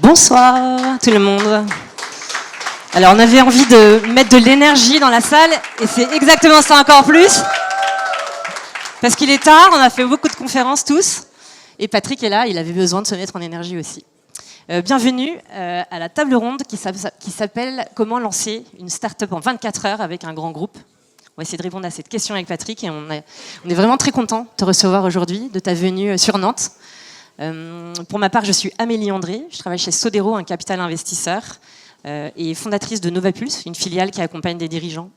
Bonsoir tout le monde. Alors on avait envie de mettre de l'énergie dans la salle et c'est exactement ça encore plus. Parce qu'il est tard, on a fait beaucoup de conférences tous et Patrick est là, il avait besoin de se mettre en énergie aussi. Bienvenue à la table ronde qui s'appelle « Comment lancer une start-up en 24 heures avec un grand groupe ?» On va essayer de répondre à cette question avec Patrick et on est vraiment très content de te recevoir aujourd'hui, de ta venue sur Nantes. Pour ma part, je suis Amélie André, je travaille chez Sodero, un capital investisseur, et fondatrice de Novapulse, une filiale qui accompagne des dirigeants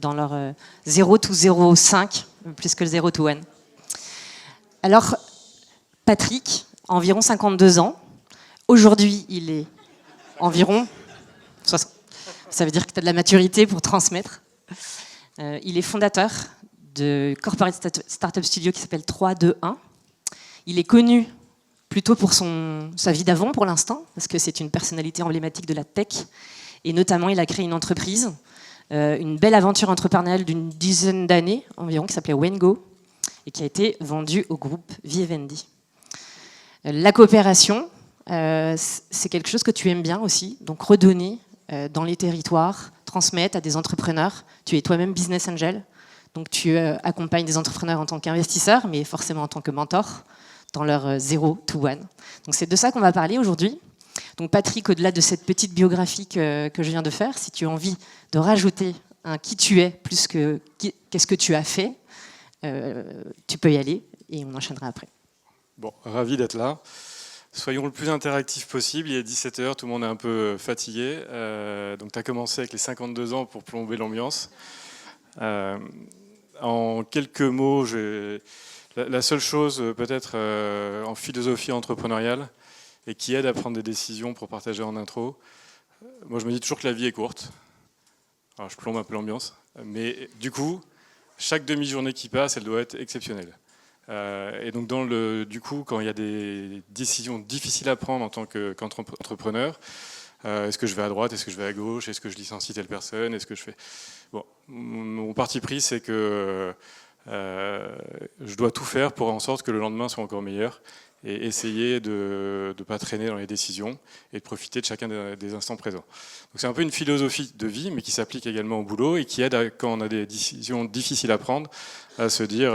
dans leur 0 to 0,5, plus que le 0 to 1. Alors, Patrick, environ 52 ans, aujourd'hui il est environ 60. Ça veut dire que tu as de la maturité pour transmettre. Il est fondateur de Corporate Startup Studio qui s'appelle 3-2-1. Il est connu plutôt pour sa vie d'avant pour l'instant, parce que c'est une personnalité emblématique de la tech. Et notamment, il a créé une entreprise, une belle aventure entrepreneuriale d'une dizaine d'années environ, qui s'appelait Wengo, et qui a été vendue au groupe Vivendi. La coopération, c'est quelque chose que tu aimes bien aussi, donc redonner dans les territoires, transmettre à des entrepreneurs. Tu es toi-même business angel, donc tu accompagnes des entrepreneurs en tant qu'investisseur, mais forcément en tant que mentor, dans leur 0 to 1. Donc c'est de ça qu'on va parler aujourd'hui. Donc Patrick, au-delà de cette petite biographie que je viens de faire, si tu as envie de rajouter un qui tu es plus que qu'est-ce que tu as fait, tu peux y aller et on enchaînera après. Bon, ravi d'être là. Soyons le plus interactifs possible. Il est 17h, tout le monde est un peu fatigué. Donc tu as commencé avec les 52 ans pour plomber l'ambiance. En quelques mots, la seule chose peut-être en philosophie entrepreneuriale et qui aide à prendre des décisions pour partager en intro, moi je me dis toujours que la vie est courte. Alors je plombe un peu l'ambiance, mais du coup, chaque demi-journée qui passe, elle doit être exceptionnelle. Et donc du coup, quand il y a des décisions difficiles à prendre en tant qu'entrepreneur, est-ce que je vais à droite, est-ce que je vais à gauche, est-ce que je licencie telle personne, est-ce que je fais... Bon, mon parti pris, c'est que je dois tout faire pour en sorte que le lendemain soit encore meilleur et essayer de ne pas traîner dans les décisions et de profiter de chacun des instants présents. Donc c'est un peu une philosophie de vie, mais qui s'applique également au boulot et qui aide, quand on a des décisions difficiles à prendre, à se dire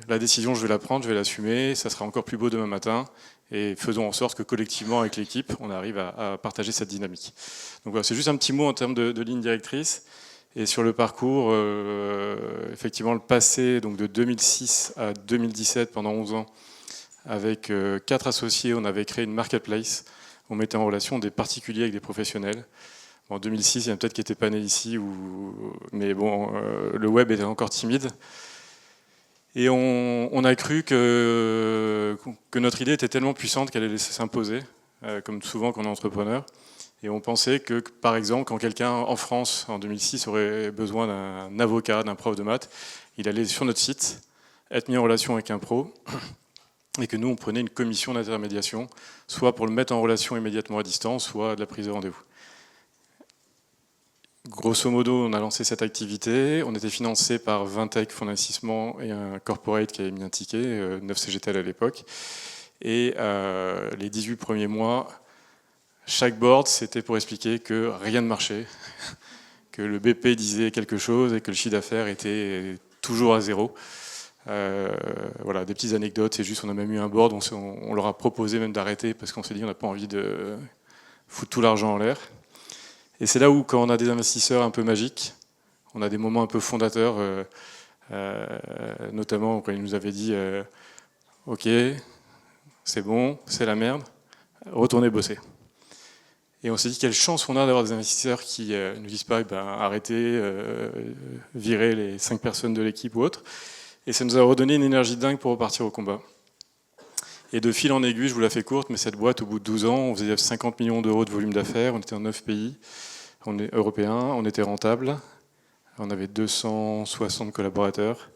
la décision, je vais la prendre, je vais l'assumer, ça sera encore plus beau demain matin, et faisons en sorte que collectivement, avec l'équipe, on arrive à partager cette dynamique. Donc voilà, c'est juste un petit mot en termes de ligne directrice. Et sur le parcours, effectivement, le passé, donc de 2006 à 2017, pendant 11 ans, avec 4 associés, on avait créé une marketplace. On mettait en relation des particuliers avec des professionnels. En 2006, il y en a peut-être qui n'étaient pas nés ici, mais bon, le web était encore timide. Et on a cru que notre idée était tellement puissante qu'elle allait s'imposer, comme souvent quand on est entrepreneur. Et on pensait que, par exemple, quand quelqu'un en France, en 2006, aurait besoin d'un avocat, d'un prof de maths, il allait sur notre site, être mis en relation avec un pro, et que nous, on prenait une commission d'intermédiation, soit pour le mettre en relation immédiatement à distance, soit de la prise de rendez-vous. Grosso modo, on a lancé cette activité. On était financé par Vintech, fonds d'investissement, et un corporate qui avait mis un ticket, 9 CGTL à l'époque. Et les 18 premiers mois, chaque board, c'était pour expliquer que rien ne marchait, que le BP disait quelque chose et que le chiffre d'affaires était toujours à zéro. Voilà, des petites anecdotes. C'est juste, on a même eu un board, on leur a proposé même d'arrêter parce qu'on s'est dit on n'a pas envie de foutre tout l'argent en l'air. Et c'est là où, quand on a des investisseurs un peu magiques, on a des moments un peu fondateurs, notamment quand ils nous avaient dit « Ok, c'est bon, c'est la merde, retournez bosser ». Et on s'est dit quelle chance on a d'avoir des investisseurs qui nous disent pas arrêtez, virez les 5 personnes de l'équipe ou autre. Et ça nous a redonné une énergie dingue pour repartir au combat. Et de fil en aiguille, je vous la fais courte, mais cette boîte, au bout de 12 ans, on faisait 50 millions d'euros de volume d'affaires, on était en 9 pays européens, on était rentable, on avait 260 collaborateurs.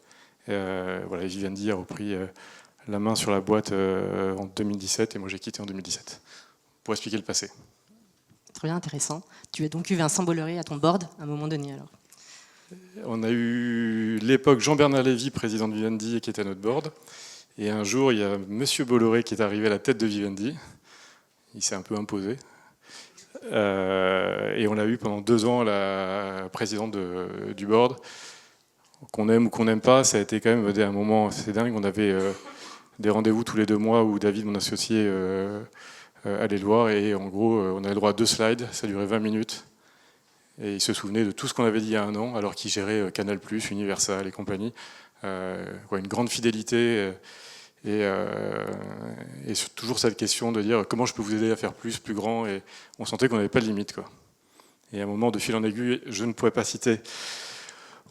Voilà, Vivendi a repris la main sur la boîte en 2017 et moi j'ai quitté en 2017 pour expliquer le passé. Très bien, intéressant. Tu as donc eu Vincent Bolloré à ton board à un moment donné alors. On a eu l'époque Jean-Bernard Lévy, président de Vivendi, qui était à notre board. Et un jour, il y a Monsieur Bolloré qui est arrivé à la tête de Vivendi. Il s'est un peu imposé. Et on l'a eu pendant 2 ans, la présidente du board. Qu'on aime ou qu'on n'aime pas, ça a été quand même un moment assez dingue. On avait des rendez-vous tous les 2 mois où David, mon associé, allait le voir. Et en gros, on avait le droit à 2 slides. Ça durait 20 minutes. Et il se souvenait de tout ce qu'on avait dit il y a 1 an, alors qu'il gérait Canal+, Universal et compagnie. Une grande fidélité et toujours cette question de dire comment je peux vous aider à faire plus grand. Et on sentait qu'on n'avait pas de limite, quoi. Et à un moment, de fil en aiguille, je ne pouvais pas citer.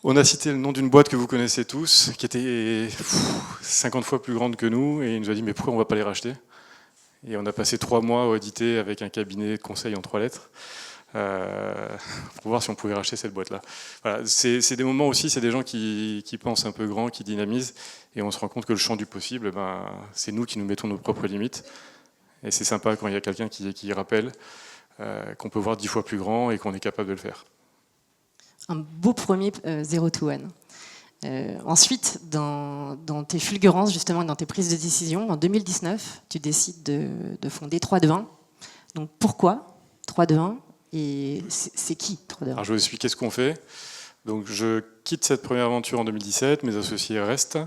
On a cité le nom d'une boîte que vous connaissez tous, qui était 50 fois plus grande que nous, et il nous a dit mais pourquoi on ne va pas les racheter? Et on a passé 3 mois à auditer avec un cabinet de conseil en 3 lettres. Pour voir si on pouvait racheter cette boîte-là. Voilà, c'est des moments aussi, c'est des gens qui pensent un peu grand, qui dynamisent, et on se rend compte que le champ du possible, c'est nous qui nous mettons nos propres limites. Et c'est sympa quand il y a quelqu'un qui rappelle qu'on peut voir 10 fois plus grand et qu'on est capable de le faire. Un beau premier 0 to 1. Ensuite, dans tes fulgurances, justement, dans tes prises de décision, en 2019, tu décides de fonder 3 de 1. Donc pourquoi 3 de 1? Et c'est qui 3 de 1? Alors je vais vous expliquer ce qu'on fait. Donc je quitte cette première aventure en 2017, mes associés restent.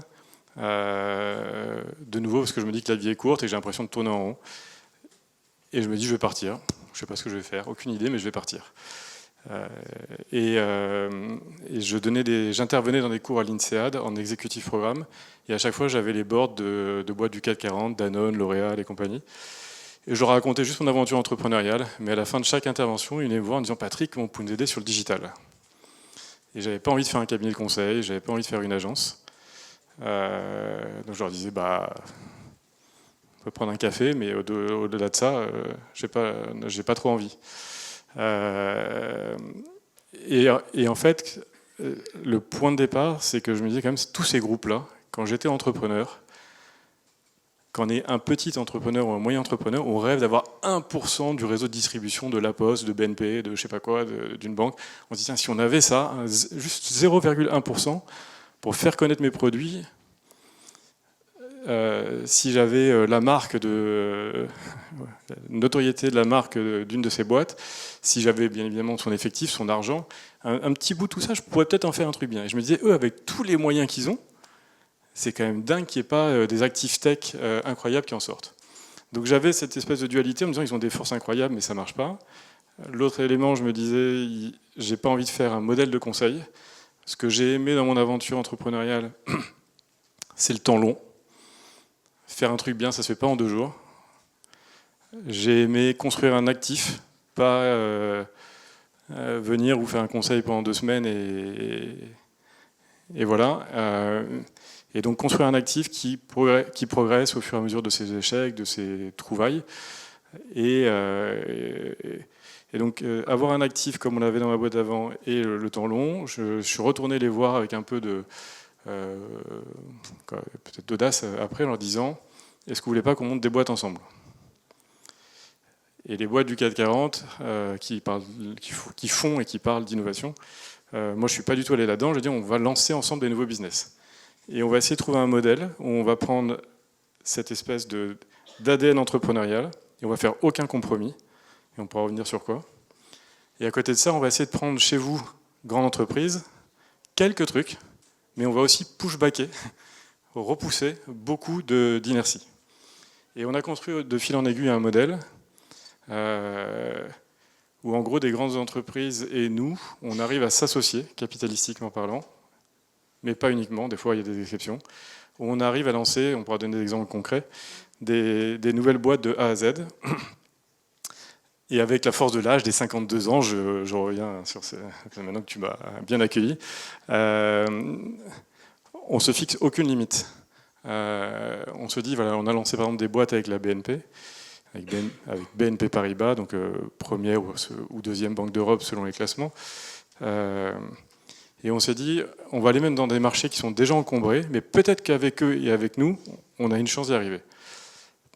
De nouveau parce que je me dis que la vie est courte et que j'ai l'impression de tourner en rond. Et je me dis je vais partir. Je ne sais pas ce que je vais faire, aucune idée, mais je vais partir. Et j'intervenais dans des cours à l'INSEAD en executive programme. Et à chaque fois j'avais les boards de boîtes du CAC 40, Danone, L'Oréal et compagnie. Et je leur racontais juste mon aventure entrepreneuriale, mais à la fin de chaque intervention, ils venaient me voir en disant « Patrick, comment vous pouvez nous aider sur le digital ?» Et j'avais pas envie de faire un cabinet de conseil, j'avais pas envie de faire une agence. Donc je leur disais « on peut prendre un café, mais au-delà de ça, j'ai pas trop envie. » Et en fait, le point de départ, c'est que je me disais quand même, tous ces groupes-là, quand j'étais entrepreneur, quand on est un petit entrepreneur ou un moyen entrepreneur, on rêve d'avoir 1% du réseau de distribution de La Poste, de BNP, de je sais pas quoi, d'une banque. On se dit, tiens, si on avait ça, juste 0,1% pour faire connaître mes produits, si j'avais la notoriété de la marque d'une de ces boîtes, si j'avais bien évidemment son effectif, son argent, un petit bout de tout ça, je pourrais peut-être en faire un truc bien. Et je me disais, eux, avec tous les moyens qu'ils ont, c'est quand même dingue qu'il n'y ait pas des actifs tech incroyables qui en sortent. Donc j'avais cette espèce de dualité en me disant ils ont des forces incroyables mais ça ne marche pas. L'autre élément, je me disais, j'ai pas envie de faire un modèle de conseil. Ce que j'ai aimé dans mon aventure entrepreneuriale, c'est le temps long. Faire un truc bien, ça ne se fait pas en 2 jours. J'ai aimé construire un actif, pas venir vous faire un conseil pendant 2 semaines et voilà. Et donc construire un actif qui progresse au fur et à mesure de ses échecs, de ses trouvailles. Et donc avoir un actif comme on l'avait dans ma boîte avant et le temps long, je suis retourné les voir avec un peu de peut-être d'audace après en leur disant est-ce que vous voulez pas qu'on monte des boîtes ensemble? Et les boîtes du CAC 40 qui font et qui parlent d'innovation, moi je ne suis pas du tout allé là-dedans, je dis on va lancer ensemble des nouveaux business. Et on va essayer de trouver un modèle où on va prendre cette espèce d'ADN entrepreneurial et on va faire aucun compromis. Et on pourra revenir sur quoi. Et à côté de ça, on va essayer de prendre chez vous, grande entreprise, quelques trucs, mais on va aussi push-backer, repousser beaucoup d'inertie. Et on a construit de fil en aiguille un modèle où en gros des grandes entreprises et nous, on arrive à s'associer, capitalistiquement parlant, mais pas uniquement, des fois il y a des exceptions, où on arrive à lancer, on pourra donner des exemples concrets, des nouvelles boîtes de A à Z. Et avec la force de l'âge, des 52 ans, je reviens sur maintenant que tu m'as bien accueilli, on se fixe aucune limite. On se dit, voilà, on a lancé par exemple des boîtes avec la BNP, avec BNP Paribas, donc première ou deuxième banque d'Europe selon les classements. Et on s'est dit, on va les mettre dans des marchés qui sont déjà encombrés, mais peut-être qu'avec eux et avec nous, on a une chance d'y arriver.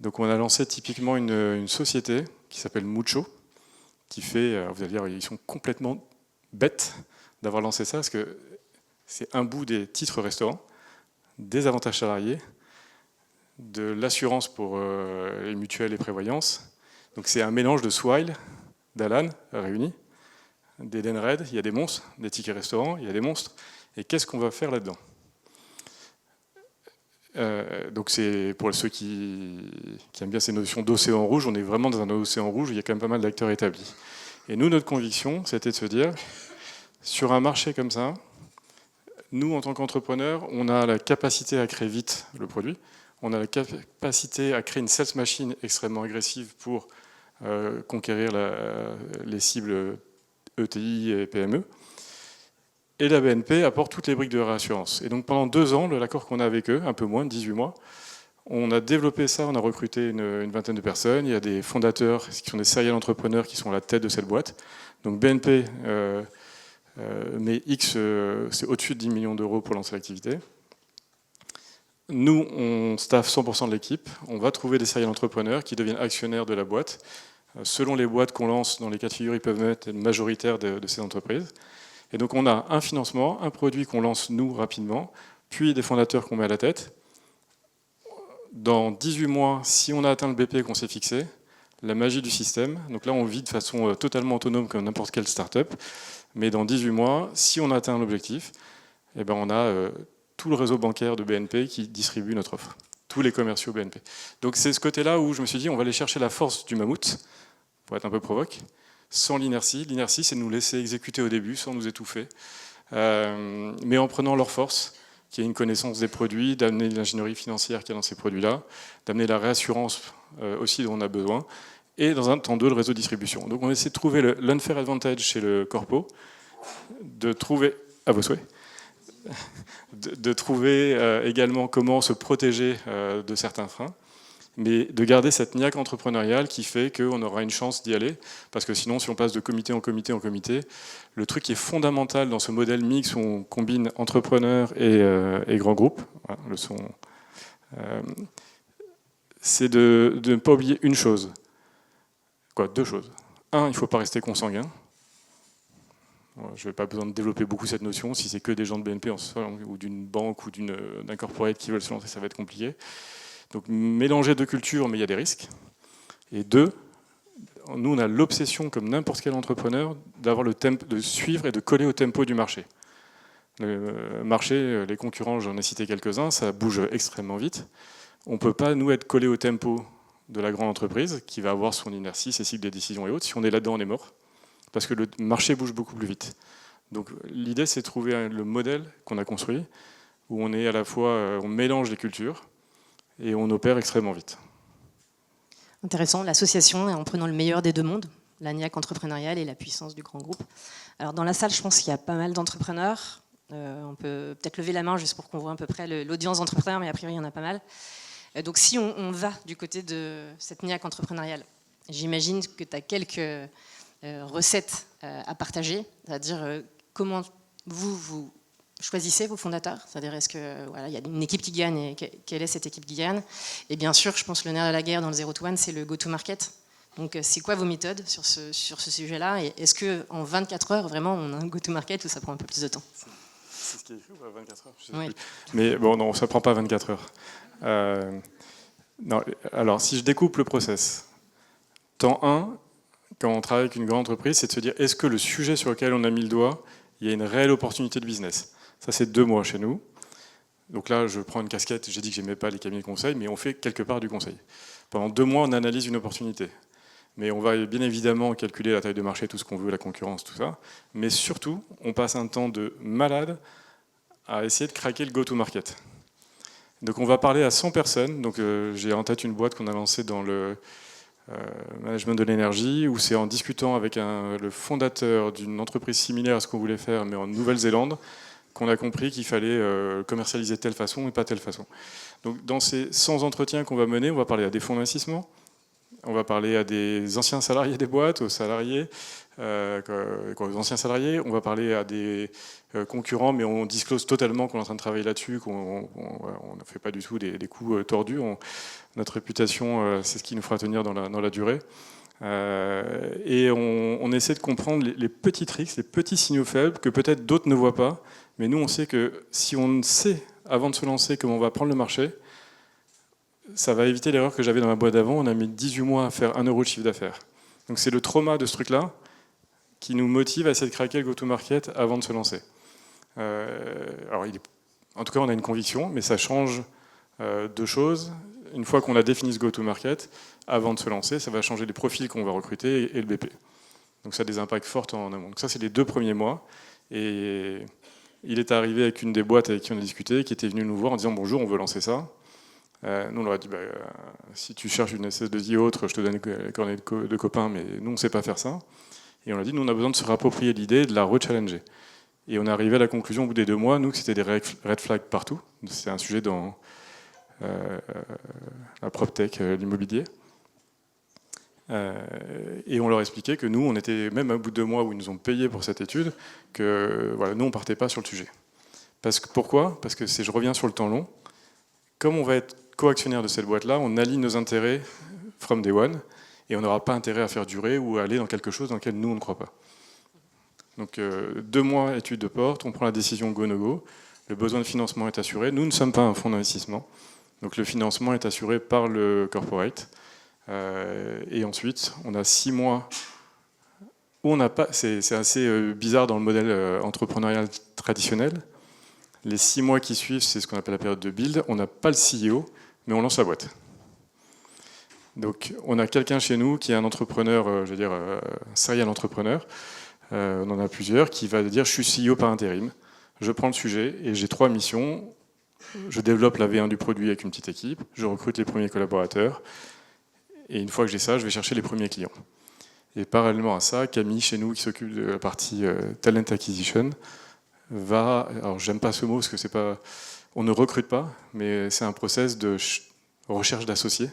Donc on a lancé typiquement une société qui s'appelle Mucho, qui fait, vous allez dire, ils sont complètement bêtes d'avoir lancé ça, parce que c'est un bout des titres restaurants, des avantages salariés, de l'assurance pour les mutuelles et prévoyances. Donc c'est un mélange de Swile, d'Alan réunis, d'Edenred, il y a des monstres, des tickets restaurants, il y a des monstres. Et qu'est-ce qu'on va faire là-dedans ? Donc c'est pour ceux qui aiment bien ces notions d'océan rouge, on est vraiment dans un océan rouge où il y a quand même pas mal d'acteurs établis. Et nous, notre conviction, c'était de se dire, sur un marché comme ça, nous, en tant qu'entrepreneurs, on a la capacité à créer vite le produit, on a la capacité à créer une sales machine extrêmement agressive pour conquérir les cibles ETI et PME. Et la BNP apporte toutes les briques de réassurance. Et donc pendant 2 ans, l'accord qu'on a avec eux, un peu moins, 18 mois, on a développé ça, on a recruté une vingtaine de personnes. Il y a des fondateurs qui sont des serial entrepreneurs qui sont à la tête de cette boîte. Donc BNP met X, c'est au-dessus de 10 millions d'euros pour lancer l'activité. Nous, on staffe 100% de l'équipe. On va trouver des serial entrepreneurs qui deviennent actionnaires de la boîte. Selon les boîtes qu'on lance, dans les cas de figure, ils peuvent être majoritaires de ces entreprises. Et donc on a un financement, un produit qu'on lance nous rapidement, puis des fondateurs qu'on met à la tête. Dans 18 mois, si on a atteint le BP qu'on s'est fixé, la magie du système, donc là on vit de façon totalement autonome comme n'importe quelle start-up, mais dans 18 mois, si on a atteint l'objectif, eh ben on a tout le réseau bancaire de BNP qui distribue notre offre, tous les commerciaux BNP. Donc c'est ce côté-là où je me suis dit on va aller chercher la force du mammouth, pour être un peu provoque, sans l'inertie. L'inertie, c'est de nous laisser exécuter au début, sans nous étouffer, mais en prenant leur force, qui est une connaissance des produits, d'amener l'ingénierie financière qui est dans ces produits-là, d'amener la réassurance aussi dont on a besoin, et dans un temps 2, le réseau de distribution. Donc on essaie de trouver l'unfair advantage chez le corpo, de trouver, à vos souhaits, de trouver également comment se protéger de certains freins, mais de garder cette niaque entrepreneuriale qui fait qu'on aura une chance d'y aller, parce que sinon, si on passe de comité en comité en comité, le truc qui est fondamental dans ce modèle mix où on combine entrepreneurs et grands groupes, voilà, c'est de ne pas oublier une chose. Quoi, 2 choses. 1, il ne faut pas rester consanguin. Je n'ai pas besoin de développer beaucoup cette notion. Si c'est que des gens de BNP ou d'une banque ou d'un corporate qui veulent se lancer, ça va être compliqué. Donc mélanger 2 cultures, mais il y a des risques. Et 2, nous on a l'obsession, comme n'importe quel entrepreneur, d'avoir le tempo, de suivre et de coller au tempo du marché. Le marché, les concurrents, j'en ai cité quelques-uns, ça bouge extrêmement vite. On ne peut pas, nous, être collés au tempo de la grande entreprise, qui va avoir son inertie, ses cycles de décision et autres. Si on est là-dedans, on est mort. Parce que le marché bouge beaucoup plus vite. Donc l'idée, c'est de trouver le modèle qu'on a construit, où on est à la fois, on mélange les cultures, et on opère extrêmement vite. Intéressant, l'association en prenant le meilleur des 2 mondes, la niaque entrepreneuriale et la puissance du grand groupe. Alors dans la salle, je pense qu'il y a pas mal d'entrepreneurs. On peut peut-être lever la main juste pour qu'on voit à peu près l'audience d'entrepreneurs, mais a priori, il y en a pas mal. Donc si on va du côté de cette niaque entrepreneuriale, j'imagine que tu as quelques recettes à partager, c'est-à-dire comment vous choisissez vos fondateurs, c'est-à-dire est-ce que voilà, il y a une équipe qui gagne et quelle est cette équipe qui gagne. Et bien sûr, je pense que le nerf de la guerre dans le 0 to 1, c'est le go-to-market. Donc c'est quoi vos méthodes sur ce sujet-là, et est-ce qu'en 24 heures, vraiment, on a un go-to-market ou ça prend un peu plus de temps? C'est ce qui est écrit, 24 heures, je sais Oui. plus. Mais bon, non, ça ne prend pas 24 heures. Non, alors, si je découpe le process, temps 1, quand on travaille avec une grande entreprise, c'est de se dire, est-ce que le sujet sur lequel on a mis le doigt, il y a une réelle opportunité de business? Ça, c'est 2 mois chez nous. Donc là, je prends une casquette, j'ai dit que je n'aimais pas les cabinets de conseil, mais on fait quelque part du conseil. Pendant 2 mois, on analyse une opportunité. Mais on va bien évidemment calculer la taille de marché, tout ce qu'on veut, la concurrence, tout ça. Mais surtout, on passe un temps de malade à essayer de craquer le go-to-market. Donc on va parler à 100 personnes. Donc j'ai en tête une boîte qu'on a lancée dans le management de l'énergie, où c'est en discutant avec le fondateur d'une entreprise similaire à ce qu'on voulait faire, mais en Nouvelle-Zélande, qu'on a compris qu'il fallait commercialiser de telle façon et pas telle façon. Donc dans ces 100 entretiens qu'on va mener, on va parler à des fonds d'investissement, on va parler à des anciens salariés des boîtes, aux salariés, qu'aux anciens salariés. On va parler à des concurrents, mais on disclose totalement qu'on est en train de travailler là-dessus, qu'on ne fait pas du tout des coups tordus. Notre réputation, c'est ce qui nous fera tenir dans la durée. Et on essaie de comprendre les petits tricks, les petits signaux faibles que peut-être d'autres ne voient pas. Mais nous, on sait que si on sait, avant de se lancer, comment on va prendre le marché, ça va éviter l'erreur que j'avais dans ma boîte d'avant. On a mis 18 mois à faire 1 euro de chiffre d'affaires. Donc c'est le trauma de ce truc-là qui nous motive à essayer de craquer le go-to-market avant de se lancer. Alors, en tout cas, on a une conviction, mais ça change deux choses. Une fois qu'on a défini ce go-to-market, avant de se lancer, ça va changer les profils qu'on va recruter et le BP. Donc ça a des impacts forts en amont. Donc ça, c'est les 2 premiers mois. Et il est arrivé avec une des boîtes avec qui on a discuté, qui était venue nous voir en disant « Bonjour, on veut lancer ça ». Nous, on leur a dit si tu cherches une SS2I autre, je te donne les coordonnées de copains, mais nous, on ne sait pas faire ça. Et on a dit nous, on a besoin de se réapproprier l'idée et de la rechallenger. Et on est arrivé à la conclusion au bout des 2 mois, nous, que c'était des red flags partout. C'est un sujet dans la PropTech, l'immobilier. Et on leur expliquait que nous, on était, même au bout de 2 mois où ils nous ont payé pour cette étude, que voilà, nous, on ne partait pas sur le sujet. Pourquoi ? Parce que je reviens sur le temps long. Comme on va être co-actionnaire de cette boîte-là, on aligne nos intérêts from day one, et on n'aura pas intérêt à faire durer ou à aller dans quelque chose dans lequel nous, on ne croit pas. Donc 2 mois étude de porte, on prend la décision go-no-go, le besoin de financement est assuré. Nous ne sommes pas un fonds d'investissement, donc le financement est assuré par le corporate. Et ensuite, on a 6 mois où on n'a pas... C'est assez bizarre dans le modèle entrepreneurial traditionnel. Les 6 mois qui suivent, c'est ce qu'on appelle la période de build. On n'a pas le CEO, mais on lance la boîte. Donc, on a quelqu'un chez nous qui est un entrepreneur, un serial entrepreneur, on en a plusieurs, qui va dire « je suis CEO par intérim, je prends le sujet et j'ai 3 missions. Je développe la V1 du produit avec une petite équipe, je recrute les premiers collaborateurs, et une fois que j'ai ça, je vais chercher les premiers clients. » Et parallèlement à ça, Camille, chez nous, qui s'occupe de la partie Talent Acquisition, va... Alors, j'aime pas ce mot, parce que c'est pas... On ne recrute pas, mais c'est un process de recherche d'associés.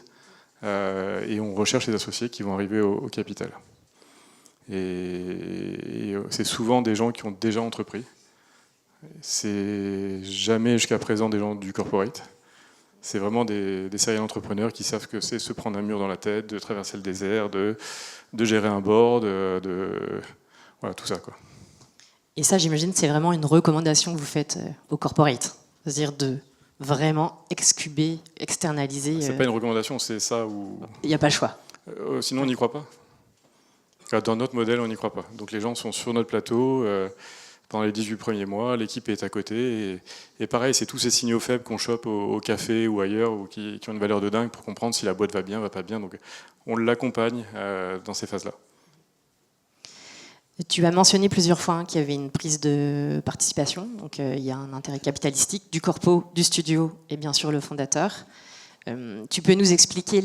Et on recherche les associés qui vont arriver au capital. Et c'est souvent des gens qui ont déjà entrepris. C'est jamais jusqu'à présent des gens du corporate. C'est vraiment des serial entrepreneurs qui savent que c'est se prendre un mur dans la tête, de traverser le désert, de gérer un board, voilà, tout ça, quoi. Et ça, j'imagine, c'est vraiment une recommandation que vous faites au corporate. C'est-à-dire de vraiment excuber, externaliser. C'est pas une recommandation, c'est ça où... Il n'y a pas le choix. Sinon, on n'y croit pas. Dans notre modèle, on n'y croit pas. Donc les gens sont sur notre plateau pendant les 18 premiers mois, l'équipe est à côté. Et pareil, c'est tous ces signaux faibles qu'on chope au café ou ailleurs, ou qui ont une valeur de dingue pour comprendre si la boîte va bien, va pas bien. Donc on l'accompagne dans ces phases-là. Tu as mentionné plusieurs fois qu'il y avait une prise de participation. Donc il y a un intérêt capitalistique du corpo, du studio et bien sûr le fondateur. Tu peux nous expliquer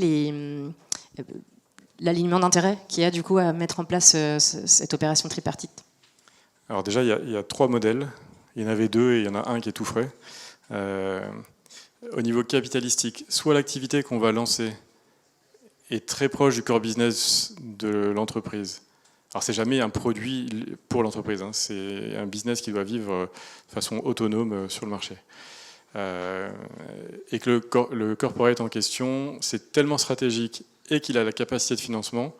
l'alignement d'intérêts qu'il y a du coup à mettre en place cette opération tripartite? Alors déjà, il y a 3 modèles. Il y en avait 2 et il y en a un qui est tout frais. Au niveau capitalistique, soit l'activité qu'on va lancer est très proche du core business de l'entreprise. Alors c'est jamais un produit pour l'entreprise, hein. C'est un business qui doit vivre de façon autonome sur le marché. Et que le corporate en question, c'est tellement stratégique et qu'il a la capacité de financement,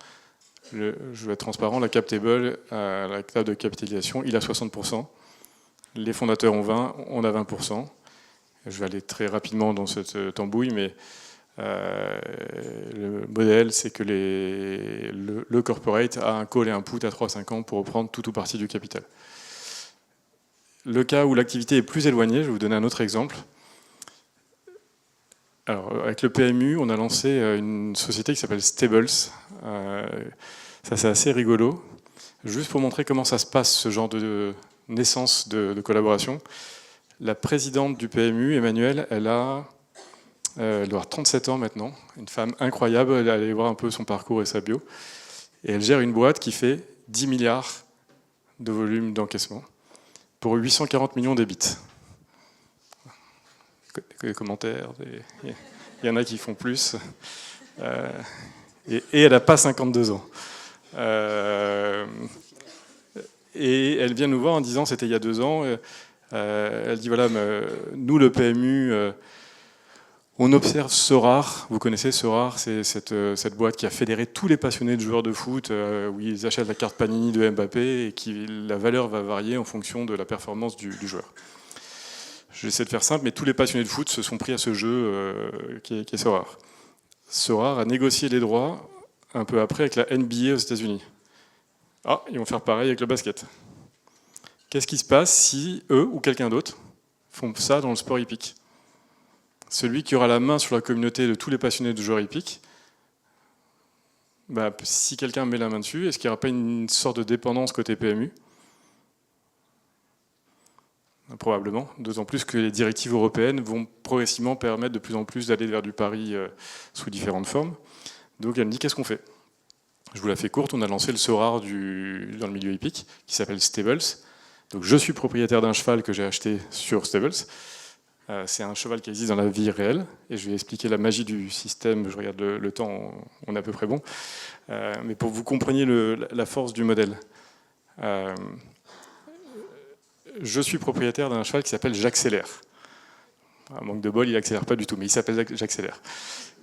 je vais être transparent, la Captable, la table de capitalisation, il a 60%, les fondateurs ont 20%, on a 20%. Je vais aller très rapidement dans cette tambouille, mais le modèle, c'est que le corporate a un call et un put à 3-5 ans pour reprendre tout ou partie du capital. Le cas où l'activité est plus éloignée, je vais vous donner un autre exemple. Alors, avec le PMU, on a lancé une société qui s'appelle Stables. Ça, c'est assez rigolo. Juste pour montrer comment ça se passe, ce genre de naissance de collaboration. La présidente du PMU, Emmanuelle, elle doit avoir 37 ans maintenant. Une femme incroyable. Elle est allée voir un peu son parcours et sa bio. Et elle gère une boîte qui fait 10 milliards de volume d'encaissement pour 840 millions d'EBIT. Des commentaires, il y en a qui font plus. Et elle n'a pas 52 ans. Et elle vient nous voir en disant, c'était il y a 2 ans, elle dit voilà, nous le PMU, on observe Sorare. Vous connaissez Sorare, c'est cette boîte qui a fédéré tous les passionnés de joueurs de foot, où ils achètent la carte Panini de Mbappé et la valeur va varier en fonction de la performance du joueur. J'essaie de faire simple, mais tous les passionnés de foot se sont pris à ce jeu qui est Sorare. Sorare a négocié les droits un peu après avec la NBA aux États-Unis. Ah, ils vont faire pareil avec le basket. Qu'est-ce qui se passe si eux ou quelqu'un d'autre font ça dans le sport hippique? Celui qui aura la main sur la communauté de tous les passionnés de joueurs hippiques, si quelqu'un met la main dessus, est-ce qu'il n'y aura pas une sorte de dépendance côté PMU? Probablement, d'autant plus que les directives européennes vont progressivement permettre de plus en plus d'aller vers du pari sous différentes formes. Donc elle me dit, qu'est-ce qu'on fait? Je vous la fais courte, on a lancé le Sorare dans le milieu hippique, qui s'appelle Stables. Donc je suis propriétaire d'un cheval que j'ai acheté sur Stables. C'est un cheval qui existe dans la vie réelle, et je vais expliquer la magie du système. Je regarde le temps, on est à peu près bon. Mais pour que vous compreniez la force du modèle. Je suis propriétaire d'un cheval qui s'appelle J'accélère. À manque de bol, il n'accélère pas du tout, mais il s'appelle J'accélère.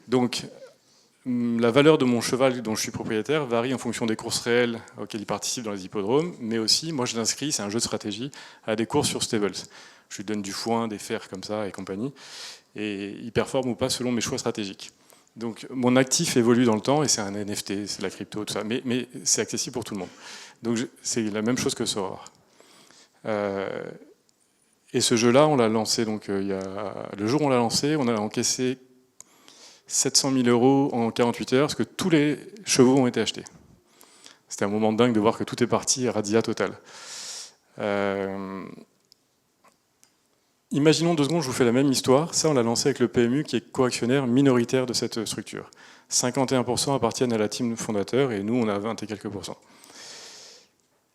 Donc, la valeur de mon cheval dont je suis propriétaire varie en fonction des courses réelles auxquelles il participe dans les hippodromes, mais aussi, moi je l'inscris, c'est un jeu de stratégie, à des courses sur Stables. Je lui donne du foin, des fers comme ça et compagnie, et il performe ou pas selon mes choix stratégiques. Donc mon actif évolue dans le temps, et c'est un NFT, c'est de la crypto, tout ça, mais c'est accessible pour tout le monde. Donc c'est la même chose que Sorare. Et ce jeu-là, on l'a lancé, donc, le jour où on l'a lancé, on a encaissé 700 000 € en 48 heures, parce que tous les chevaux ont été achetés. C'était un moment dingue de voir que tout est parti, radia total. Imaginons 2 secondes, je vous fais la même histoire. Ça, on l'a lancé avec le PMU, qui est coactionnaire minoritaire de cette structure. 51% appartiennent à la team fondateur, et nous, on a 20 et quelques %.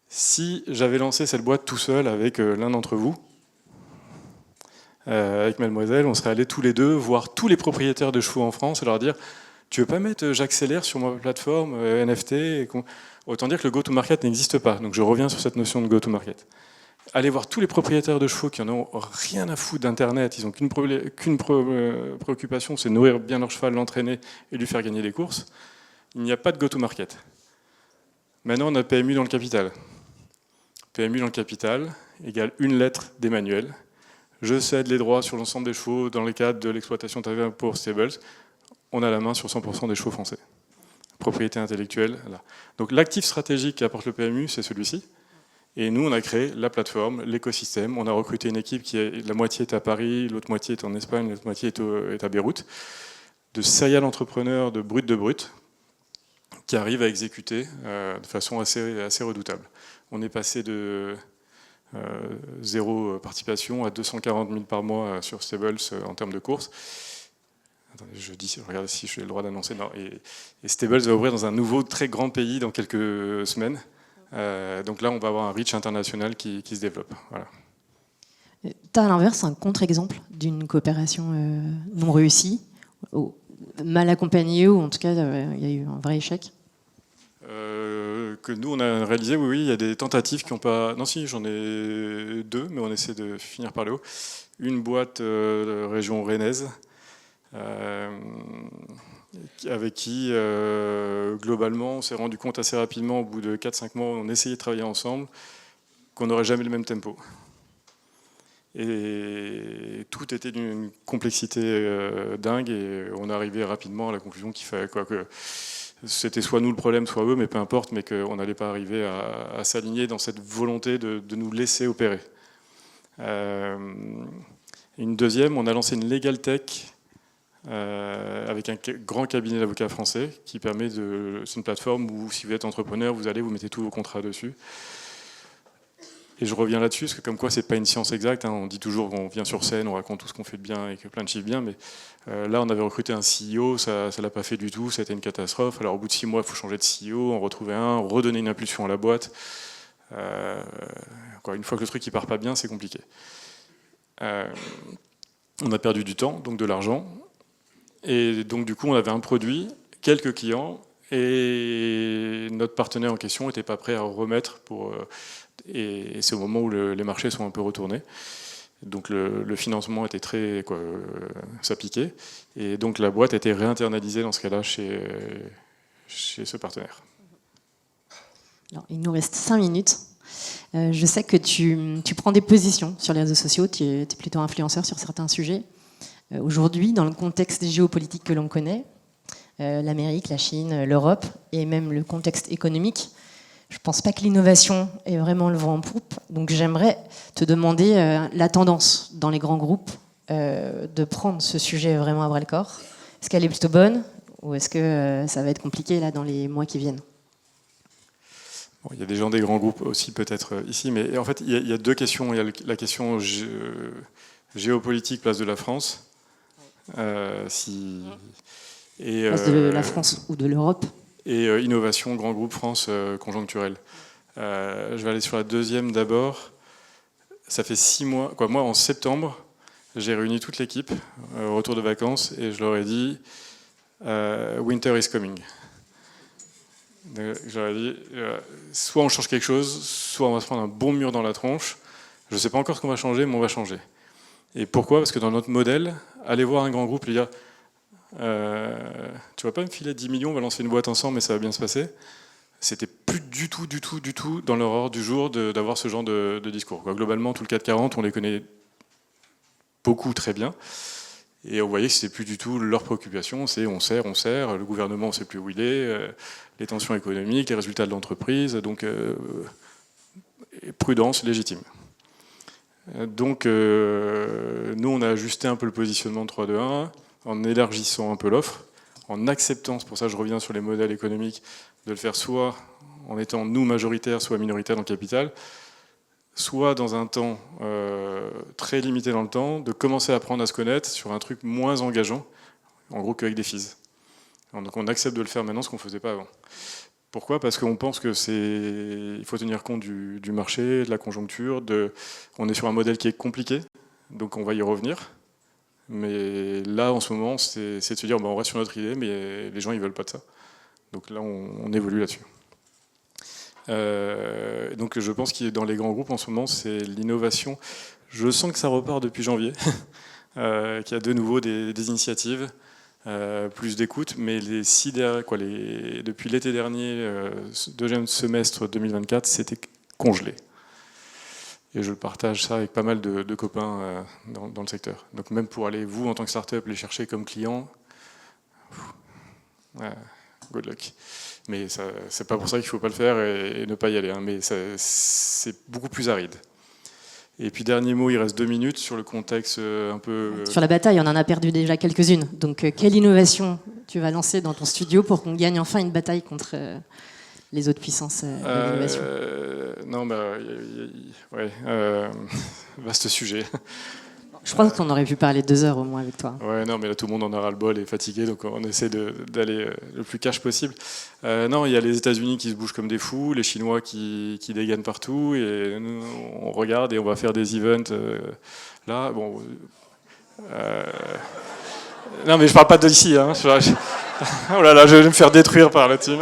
Si j'avais lancé cette boîte tout seul avec l'un d'entre vous, avec mademoiselle, on serait allés tous les deux voir tous les propriétaires de chevaux en France et leur dire « Tu veux pas mettre J'accélère sur ma plateforme NFT ?» Autant dire que le go-to-market n'existe pas. Donc je reviens sur cette notion de go-to-market. Allez voir tous les propriétaires de chevaux qui en ont rien à foutre d'Internet, ils n'ont qu'une préoccupation, c'est nourrir bien leur cheval, l'entraîner et lui faire gagner des courses. Il n'y a pas de go-to-market. Maintenant, on a PMU dans le capital. PMU dans le capital égale une lettre des manuels. Je cède les droits sur l'ensemble des chevaux dans le cadre de l'exploitation de pour Stables. On a la main sur 100% des chevaux français. Propriété intellectuelle. Là. Donc l'actif stratégique qu'apporte le PMU, c'est celui-ci. Et nous, on a créé la plateforme, l'écosystème. On a recruté une équipe la moitié est à Paris, l'autre moitié est en Espagne, l'autre moitié est à Beyrouth, de serial entrepreneurs de brut, qui arrivent à exécuter de façon assez redoutable. On est passé de 0 participation à 240 000 par mois sur Stables en termes de courses. Attendez, je regarde si j'ai le droit d'annoncer. Non. Et Stables va ouvrir dans un nouveau très grand pays dans quelques semaines. Donc là, on va avoir un reach international qui se développe. Voilà. Tu as à l'inverse un contre-exemple d'une coopération non réussie, mal accompagnée, ou en tout cas, il y a eu un vrai échec? Que nous, on a réalisé, oui, il y a des tentatives qui n'ont pas... Non, si, j'en ai 2, mais on essaie de finir par le haut. Une boîte de région rennaise, avec qui, globalement, on s'est rendu compte assez rapidement, au bout de 4-5 mois, on essayait de travailler ensemble, qu'on n'aurait jamais le même tempo. Et tout était d'une complexité dingue, et on arrivait rapidement à la conclusion qu'il fallait que c'était soit nous le problème, soit eux, mais peu importe, mais qu'on n'allait pas arriver à s'aligner dans cette volonté de nous laisser opérer. Une deuxième, on a lancé une Legal Tech avec un grand cabinet d'avocats français qui permet de... C'est une plateforme où, si vous êtes entrepreneur, vous mettez tous vos contrats dessus. Et je reviens là-dessus, parce que comme quoi c'est pas une science exacte, hein. On dit toujours qu'on vient sur scène, on raconte tout ce qu'on fait de bien et que plein de chiffres bien, mais là on avait recruté un CEO, ça l'a pas fait du tout, ça a été une catastrophe. Alors au bout de 6 mois, il faut changer de CEO, en retrouver un, redonner une impulsion à la boîte. Une fois que le truc il part pas bien, c'est compliqué. On a perdu du temps, donc de l'argent, et donc du coup on avait un produit, quelques clients, et notre partenaire en question n'était pas prêt à remettre pour... Et c'est au moment où les marchés sont un peu retournés. Donc le financement était très... ça piquait. Et donc la boîte a été réinternalisée dans ce cas-là chez ce partenaire. Alors, il nous reste 5 minutes. Je sais que tu prends des positions sur les réseaux sociaux, tu es plutôt influenceur sur certains sujets. Aujourd'hui, dans le contexte géopolitique que l'on connaît, l'Amérique, la Chine, l'Europe, et même le contexte économique, je ne pense pas que l'innovation ait vraiment le vent en poupe. Donc j'aimerais te demander la tendance dans les grands groupes de prendre ce sujet vraiment à bras-le-corps. Est-ce qu'elle est plutôt bonne ou est-ce que ça va être compliqué là, dans les mois qui viennent? Bon, il y a des gens des grands groupes aussi peut-être ici, mais en fait il y a deux questions. Il y a la question géopolitique, place de la France. Place de la France ou de l'Europe. Et innovation, grand groupe France conjoncturel. Je vais aller sur la deuxième d'abord. Ça fait 6 mois, moi en septembre, j'ai réuni toute l'équipe au retour de vacances et je leur ai dit Winter is coming. Je leur ai dit soit on change quelque chose, soit on va se prendre un bon mur dans la tronche. Je ne sais pas encore ce qu'on va changer, mais on va changer. Et pourquoi? Parce que dans notre modèle, aller voir un grand groupe, les gars, tu vas pas me filer 10 millions, on va lancer une boîte ensemble et ça va bien se passer. C'était plus du tout dans leur ordre du jour d'avoir ce genre de discours. Globalement, tout le CAC 40, on les connaît beaucoup très bien. Et on voyait que c'était plus du tout leur préoccupation, c'est on sert, le gouvernement on ne sait plus où il est, les tensions économiques, les résultats de l'entreprise, donc prudence légitime. Donc nous on a ajusté un peu le positionnement de 3-2-1 en élargissant un peu l'offre, en acceptant, c'est pour ça que je reviens sur les modèles économiques, de le faire soit en étant nous majoritaires, soit minoritaires dans le capital, soit dans un temps très limité dans le temps, de commencer à apprendre à se connaître sur un truc moins engageant, en gros qu'avec des fees. Donc on accepte de le faire maintenant, ce qu'on ne faisait pas avant. Pourquoi? Parce qu'on pense que il faut tenir compte du marché, de la conjoncture, on est sur un modèle qui est compliqué, donc on va y revenir. Mais là, en ce moment, c'est de se dire, on reste sur notre idée, mais les gens, ils veulent pas de ça. Donc là, on évolue là-dessus. Donc je pense que dans les grands groupes, en ce moment, c'est l'innovation. Je sens que ça repart depuis janvier, qu'il y a de nouveau des initiatives, plus d'écoute, mais depuis l'été dernier, deuxième semestre 2024, c'était congelé. Et je partage ça avec pas mal de copains dans le secteur. Donc même pour aller, vous, en tant que start-up, les chercher comme clients, good luck. Mais c'est pas pour ça qu'il ne faut pas le faire et ne pas y aller. Hein. Mais c'est beaucoup plus aride. Et puis dernier mot, il reste 2 minutes sur le contexte un peu... Sur la bataille, on en a perdu déjà quelques-unes. Donc quelle innovation tu vas lancer dans ton studio pour qu'on gagne enfin une bataille contre... les autres puissances de l'innovation? Non, vaste sujet. Je crois qu'on aurait pu parler 2 heures au moins avec toi. Ouais, non, mais là tout le monde en a ras-le-bol et est fatigué, donc on essaie d'aller le plus cash possible. Non, il y a les États-Unis qui se bougent comme des fous, les Chinois qui dégainent partout, et nous, on regarde et on va faire des events là. Bon, non, mais je parle pas d'ici. Hein. Oh là là, je vais me faire détruire par la team.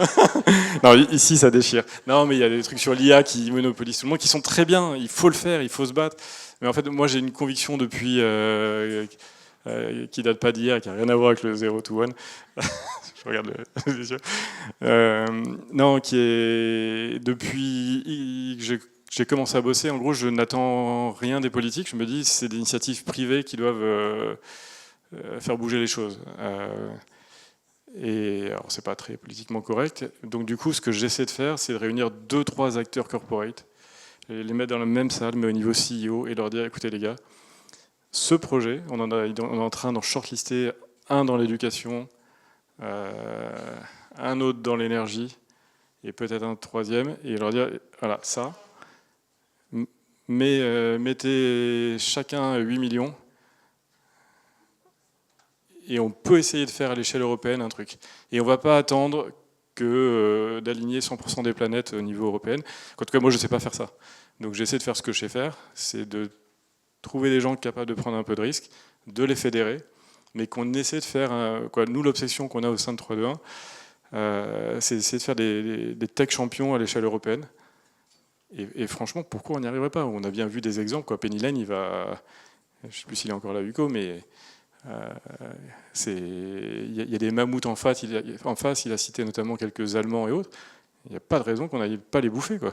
Non, ici ça déchire. Non, mais il y a des trucs sur l'IA qui monopolisent tout le monde, qui sont très bien. Il faut le faire, il faut se battre. Mais en fait, moi j'ai une conviction depuis qui date pas d'hier, qui a rien à voir avec le 0 to 1. Je regarde les yeux. Non, qui est depuis que j'ai commencé à bosser. En gros, je n'attends rien des politiques. Je me dis, c'est des initiatives privées qui doivent faire bouger les choses. Et alors, c'est pas très politiquement correct. Donc, du coup, ce que j'essaie de faire, c'est de réunir 2-3 acteurs corporate, et les mettre dans la même salle, mais au niveau CEO, et leur dire, écoutez les gars, ce projet, on est en train d'en shortlister un dans l'éducation, un autre dans l'énergie, et peut-être un troisième, et leur dire, voilà, ça, mais mettez chacun 8 millions, et on peut essayer de faire à l'échelle européenne un truc. Et on ne va pas attendre que d'aligner 100% des planètes au niveau européen. En tout cas, moi, je ne sais pas faire ça. Donc j'essaie de faire ce que je sais faire, c'est de trouver des gens capables de prendre un peu de risques, de les fédérer, mais qu'on essaie de faire... Nous, l'obsession qu'on a au sein de 3-2-1, c'est d'essayer de faire des tech champions à l'échelle européenne. Et franchement, pourquoi on n'y arriverait pas? On a bien vu des exemples, quoi. Penny Lane, je ne sais plus s'il est encore là, Hugo, mais il y a des mammouths en face, il a cité notamment quelques Allemands et autres. Il n'y a pas de raison qu'on n'aille pas les bouffer, quoi.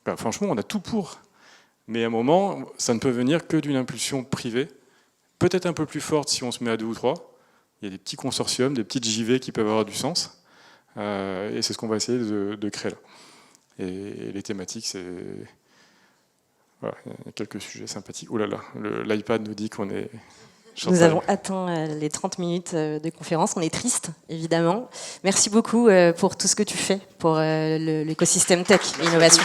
Enfin, franchement, on a tout pour. Mais à un moment, ça ne peut venir que d'une impulsion privée, peut-être un peu plus forte si on se met à 2 ou 3. Il y a des petits consortiums, des petites JV qui peuvent avoir du sens. Et c'est ce qu'on va essayer de créer là. Et les thématiques, c'est... Voilà, il y a quelques sujets sympathiques. Oh là là, l'iPad nous dit qu'on est... Nous avons atteint les 30 minutes de conférence. On est triste, évidemment. Merci beaucoup pour tout ce que tu fais pour l'écosystème tech et l'innovation.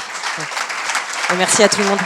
Et merci à tout le monde.